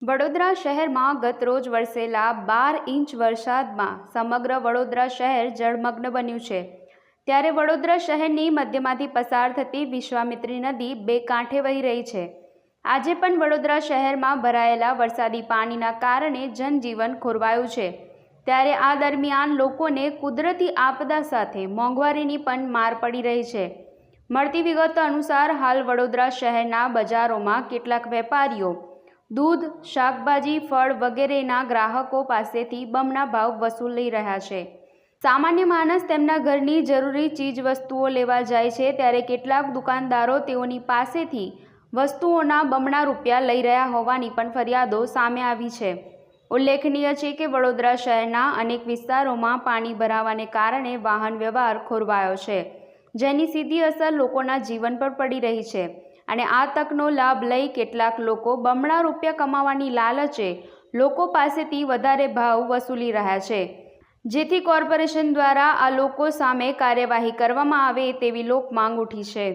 વડોદરા શહેરમાં ગતરોજ વરસેલા 12 ઇંચ વરસાદમાં સમગ્ર વડોદરા શહેર જળમગ્ન બન્યું છે। ત્યારે વડોદરા શહેરની મધ્યમાંથી પસાર થતી વિશ્વામિત્રી નદી બે કાંઠે વહી રહી છે। આજે પણ વડોદરા શહેરમાં ભરાયેલા વરસાદી પાણીના કારણે જનજીવન ખોરવાયું છે। ત્યારે આ દરમિયાન લોકોને કુદરતી આપદા સાથે મોંઘવારીની પણ માર પડી રહી છે। મળતી વિગતો અનુસાર હાલ વડોદરા શહેરના બજારોમાં કેટલાક વેપારીઓ दूध, शाकभाजी, फल वगैरेना ग्राहकों पासेथी बमणा भाव वसूली रह्या छे। सामान्य मानस तेमना घरनी जरूरी चीज वस्तुओ लेवा जाय छे त्यारे केटलाक दुकानदारो तेओनी पासेथी वस्तुओना बमणा रूपिया लई रह्या होवानी पण फरियादो सामे आवी छे। उल्लेखनीय छे के वडोदरा शहेरना अनेक विस्तारोमां पाणी भरावाने कारणे वाहन व्यवहार खोरवायो छे, जेनी सीधी असर लोकोना जीवन पर पड़ी रही छे। અને આ તકનો લાભ લઈ કેટલાક લોકો બમણા રૂપિયા કમાવાની લાલચે લોકો પાસેથી વધારે ભાવ વસૂલી રહ્યા છે, જેથી કોર્પોરેશન દ્વારા આ લોકો સામે કાર્યવાહી કરવામાં આવે તેવી લોક માંગ ઉઠી છે।